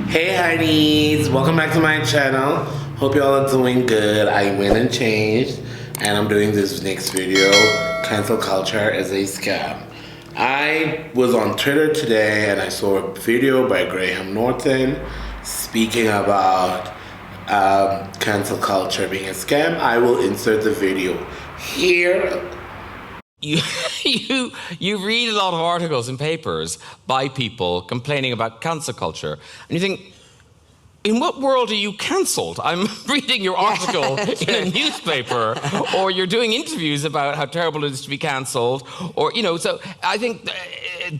Hey honeys, welcome back to my channel. Hope y'all are doing good. I went and changed and I'm doing this next video, cancel culture as a scam. I was on Twitter today and I saw a video by Graham Norton speaking about cancel culture being a scam. I will insert the video here. You read a lot of articles in papers by people complaining about cancel culture, and you think, in what world are you cancelled? I'm reading your article in a newspaper, or you're doing interviews about how terrible it is to be cancelled, or, so I think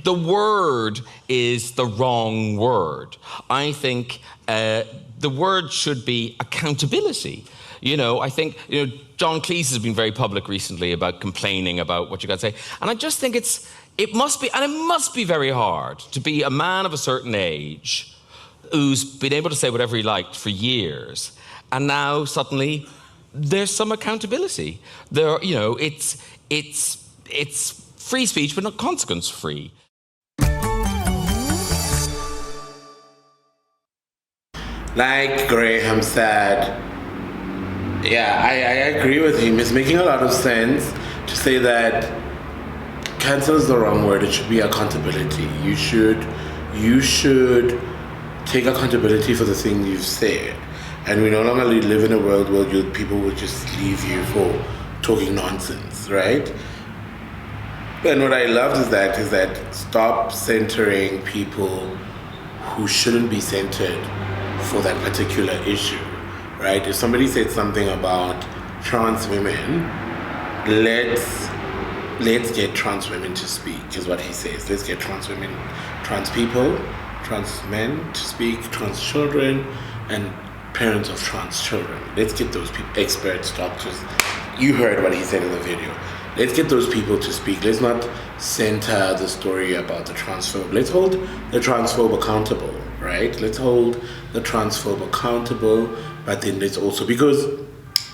the word is the wrong word. I think the word should be accountability. I think, John Cleese has been very public recently about complaining about what you got to say. And I just think it must be very hard to be a man of a certain age who's been able to say whatever he liked for years. And now suddenly there's some accountability. It's free speech, but not consequence free. Like Graham said, yeah, I agree with him. It's making a lot of sense to say that cancel is the wrong word. It should be accountability. You should take accountability for the thing you've said. And we no longer live in a world where people will just leave you for talking nonsense, right? And what I loved is that stop centering people who shouldn't be centered for that particular issue. Right? If somebody said something about trans women, let's get trans women to speak, is what he says. Let's get trans women, trans people, trans men to speak, trans children, and parents of trans children. Let's get those people, experts, doctors. You heard what he said in the video. Let's get those people to speak. Let's not center the story about the transphobe. Let's hold the transphobe accountable, right? Let's hold the transphobe accountable, but then let's also, because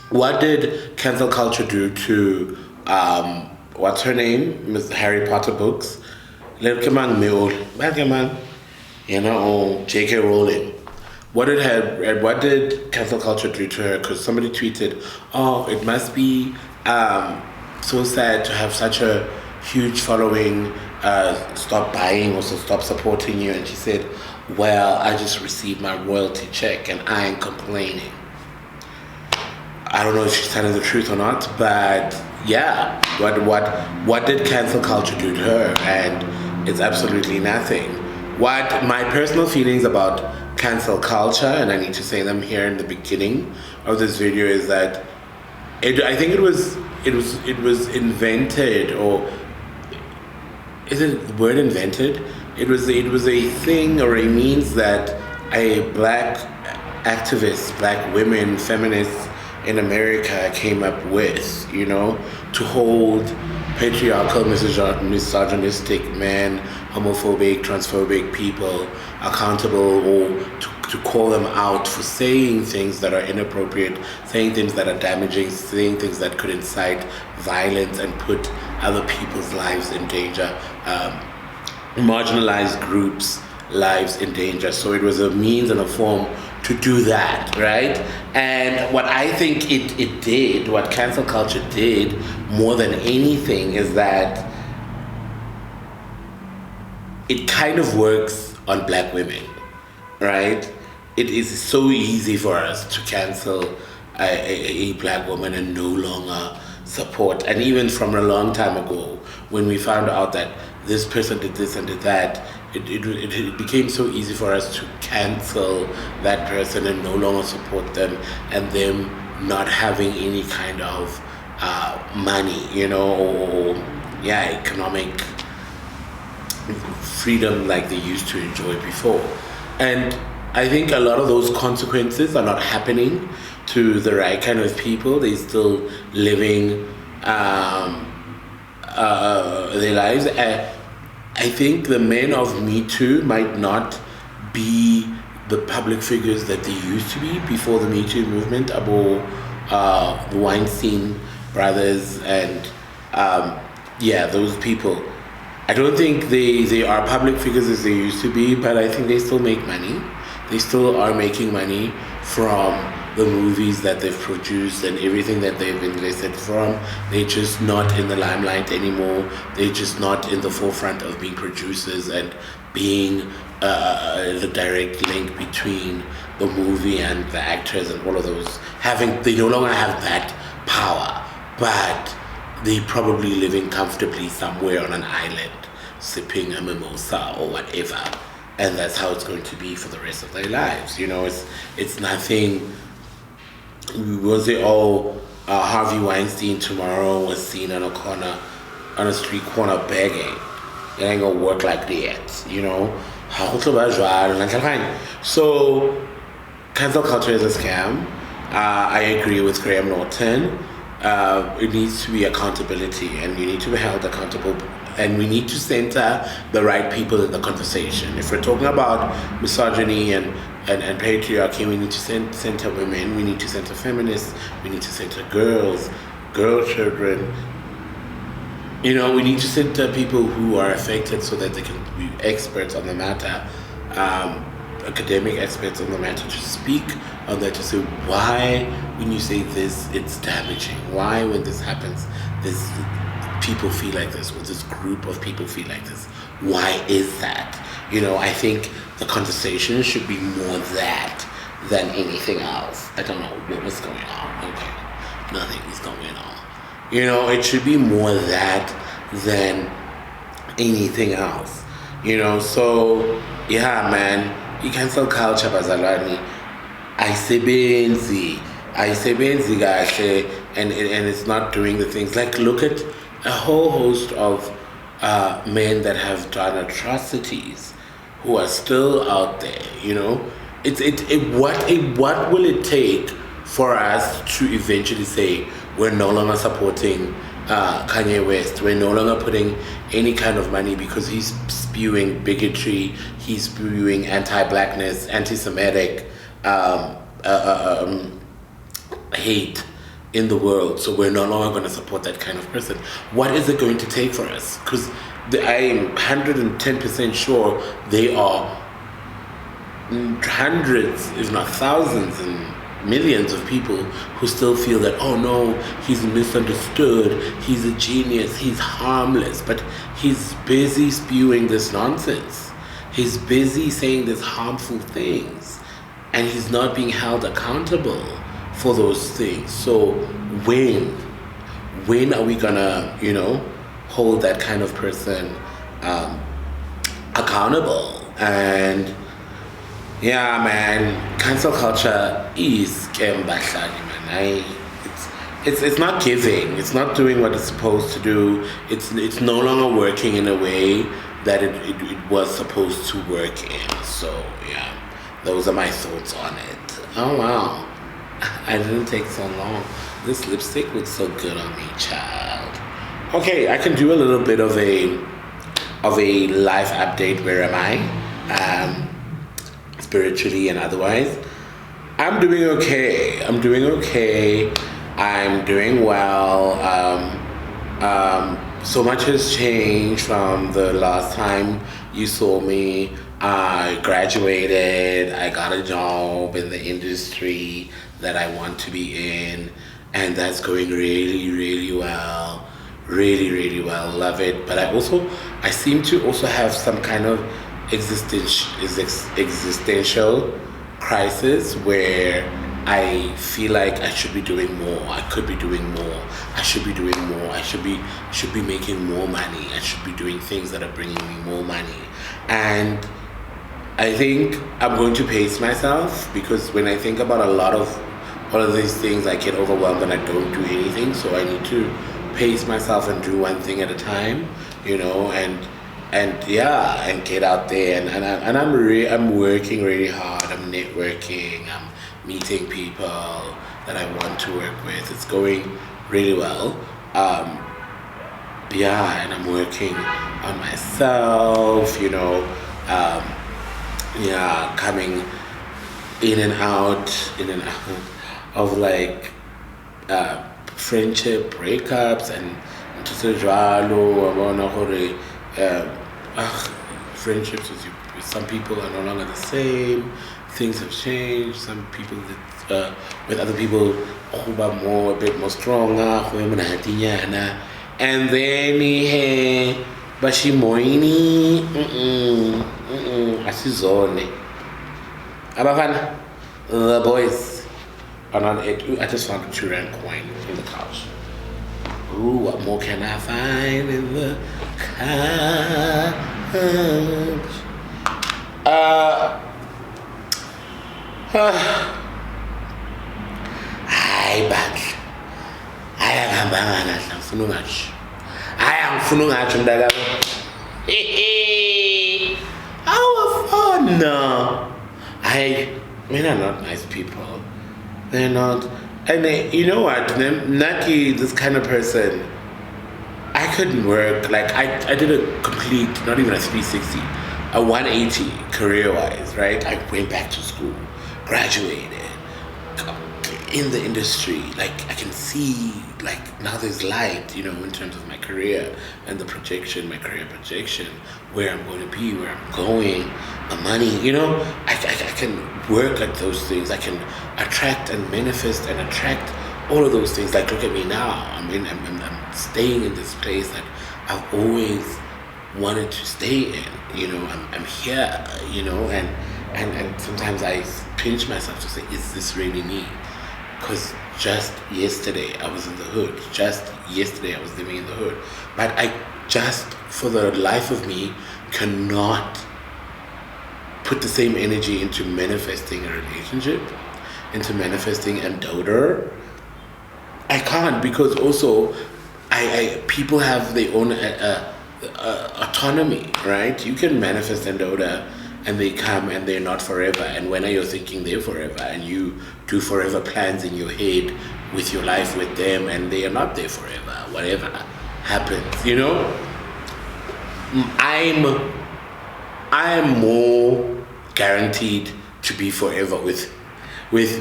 what did cancel culture do to, what's her name? Miss Harry Potter books? J.K. Rowling. What did cancel culture do to her? Because somebody tweeted, oh, it must be so sad to have such a huge following, stop buying or stop supporting you. And she said, well, I just received my royalty check and I ain't complaining. I don't know if she's telling the truth or not, but yeah, what did cancel culture do to her? And it's absolutely nothing. What my personal feelings about cancel culture, and I need to say them here in the beginning of this video, is that I think it was invented, or is it the word invented? It was a thing or a means that a black activists, black women, feminists in America came up with, to hold patriarchal, misogynistic men, homophobic, transphobic people accountable, or to call them out for saying things that are inappropriate, saying things that are damaging, saying things that could incite violence and put other people's lives in danger, marginalized groups' lives in danger. So it was a means and a form to do that, right? And what I think it did, what cancel culture did more than anything, is that it kind of works on black women, right? It is so easy for us to cancel a black woman and no longer support. And even from a long time ago, when we found out that this person did this and did that, it became so easy for us to cancel that person and no longer support them, and them not having any kind of money, or economic freedom like they used to enjoy before. And I think a lot of those consequences are not happening to the right kind of people. They're still living their lives. I think the men of Me Too might not be the public figures that they used to be before the Me Too movement, the Weinstein brothers and those people. I don't think they are public figures as they used to be, but I think they still make money. They still are making money from the movies that they've produced and everything that they've invested from. They're just not in the limelight anymore. They're just not in the forefront of being producers and being the direct link between the movie and the actors and all of those. They no longer have that power, but they probably living comfortably somewhere on an island, sipping a mimosa or whatever, and that's how it's going to be for the rest of their lives. It's nothing. Was it Harvey Weinstein tomorrow was seen on a street corner begging? It ain't gonna work like that. So cancel culture is a scam. I agree with Graham Norton. It needs to be accountability, and you need to be held accountable, and we need to center the right people in the conversation. If we're talking about misogyny and patriarchy, we need to center women, we need to center feminists, we need to center girl children. We need to center people who are affected so that they can be experts on the matter, academic experts on the matter, to speak on that, to say why when you say this it's damaging, why when this happens this people feel like this, or this group of people feel like this, why is that? I think the conversation should be more that than anything else. I don't know what was going on. Okay, nothing is going on. It should be more that than anything else. So yeah, man, i-cancel culture bazalwane ayisebenzi kahle, and it's not doing the things. Like, look at a whole host of men that have done atrocities who are still out there. What will it take for us to eventually say we're no longer supporting Kanye West? We're no longer putting any kind of money because he's spewing bigotry, he's spewing anti-blackness, anti-Semitic hate in the world. So we're no longer going to support that kind of person. What is it going to take for us? Because I'm 110% sure there are hundreds, if not thousands, and millions of people who still feel that, oh no, he's misunderstood, he's a genius, he's harmless, but he's busy spewing this nonsense. He's busy saying these harmful things, and he's not being held accountable for those things. So when are we gonna, hold that kind of person accountable? And yeah, man, cancel culture is scam bahlali, man. It's not giving. It's not doing what it's supposed to do. It's no longer working in a way that it was supposed to work in. So yeah, those are my thoughts on it. Oh wow, I didn't take so long. This lipstick looks so good on me, child. Okay, I can do a little bit of a life update. Where am I? Spiritually and otherwise. I'm doing okay. I'm doing well. So much has changed from the last time you saw me. I graduated, I got a job in the industry that I want to be in, and that's going really, really well. Really, really well. Love it. But I seem to also have some kind of existential crisis where I feel like I should be doing more. I could be doing more. I should be doing more. I should be making more money. I should be doing things that are bringing me more money. And I think I'm going to pace myself, because when I think about a lot of all of these things, I get overwhelmed and I don't do anything. So I need to pace myself and do one thing at a time, and get out there, and I'm working really hard. I'm networking. I'm meeting people that I want to work with. It's going really well. And I'm working on myself. Coming in and out of like friendship breakups and just a jalo. Friendships with some people are no longer the same. Things have changed. Some people with other people who are more a bit more stronger. And then bashimoini asizone. Abafana, the boys are not it. I just found a 2 rand coin in the couch. Ooh, what more can I find in the couch? Hayi bandla. Ayangihambanga kahle ngifuna ungatsho. Angifuna ungatsho mntakami. Awafana. Hayi, men are not nice people. They're not. And you know what? Naki, this kind of person, I couldn't work. Like, I did a complete, not even a 360, a 180 career-wise, right? I went back to school, graduated, in the industry. Like, I can see, like, now there's light, you know, in terms of my career and the projection, my career projection, where I'm going to be, where I'm going, the money, you know? I can work at those things. I can attract and manifest and attract all of those things. Like, look at me now. I'm staying in this place that I've always wanted to stay in. You know, I'm here. You know, and sometimes I pinch myself to say, is this really me? Because just yesterday I was in the hood. Just yesterday I was living in the hood. But I just, for the life of me, cannot put the same energy into manifesting a relationship, into manifesting a daughter. I can't, because also people have their own autonomy, right? You can manifest a daughter and they come and they're not forever, and when are you thinking they're forever, and you do forever plans in your head with your life with them, and they are not there forever, whatever happens, you know? I'm more guaranteed to be forever with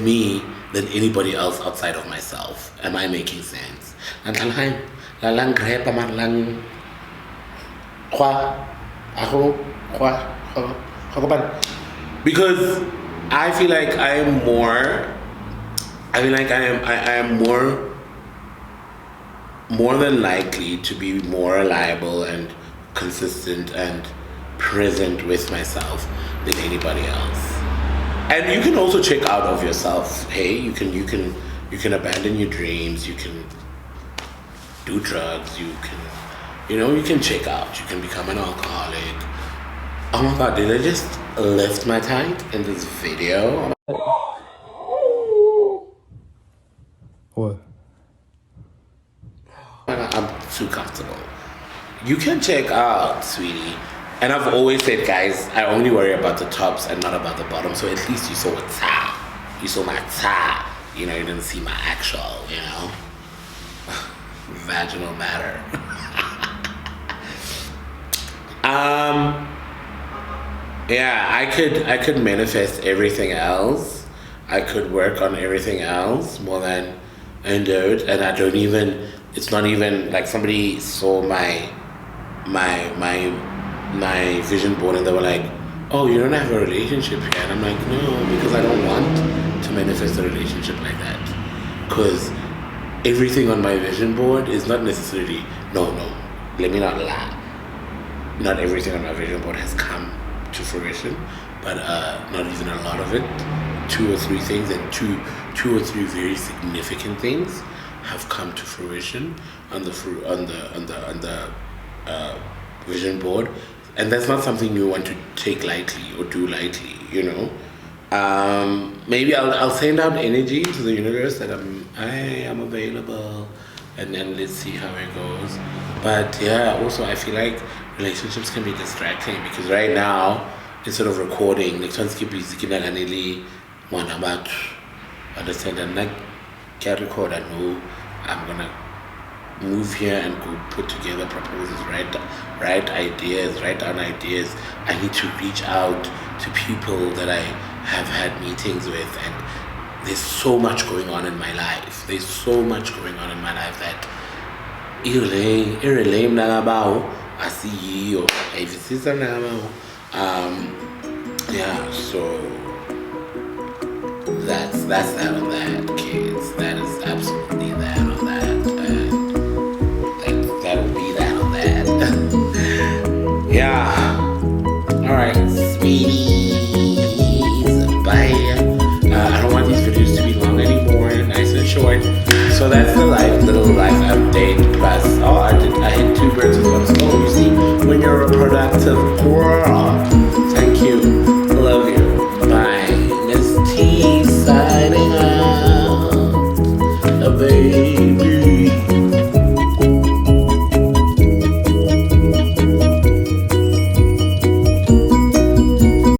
me than anybody else outside of myself. Am I making sense? Because I feel like I am more than likely to be more reliable and consistent and present with myself than anybody else. And you can also check out of yourself. Hey, you can abandon your dreams, you can do drugs, you can check out, you can become an alcoholic. Oh my god, did I just lift my tank in this video? What? I'm too comfortable. You can check out, sweetie. And I've always said, guys, I only worry about the tops and not about the bottom. So at least you saw a ta. You saw my ta. You know, you didn't see my actual, you know, vaginal matter. Yeah, I could manifest everything else. I could work on everything else more than endowed, and I don't even. It's not even like somebody saw my vision board and they were like, "Oh, you don't have a relationship here," and I'm like, "No, because I don't want to manifest a relationship like that. Because everything on my vision board is not necessarily no. Let me not lie. Not everything on my vision board has come to fruition, but not even a lot of it. 2 or 3 things, and two or three very significant things have come to fruition on the vision board, and that's not something you want to take lightly or do lightly, you know. Maybe I'll send out energy to the universe that I am available, and then let's see how it goes. But yeah, also I feel like relationships can be distracting, because right now, instead of recording, like one about understand, and like can't record, I know I'm gonna move here and go put together proposals, write down ideas. I need to reach out to people that I have had meetings with, and there's so much going on in my life. That I see you, or if you see some now, yeah, so that's that on that, kids. That is absolutely that on that. That'll be that on that. Yeah. Alright, sweeties. Bye. I don't want these videos to be long anymore, nice and short. So that's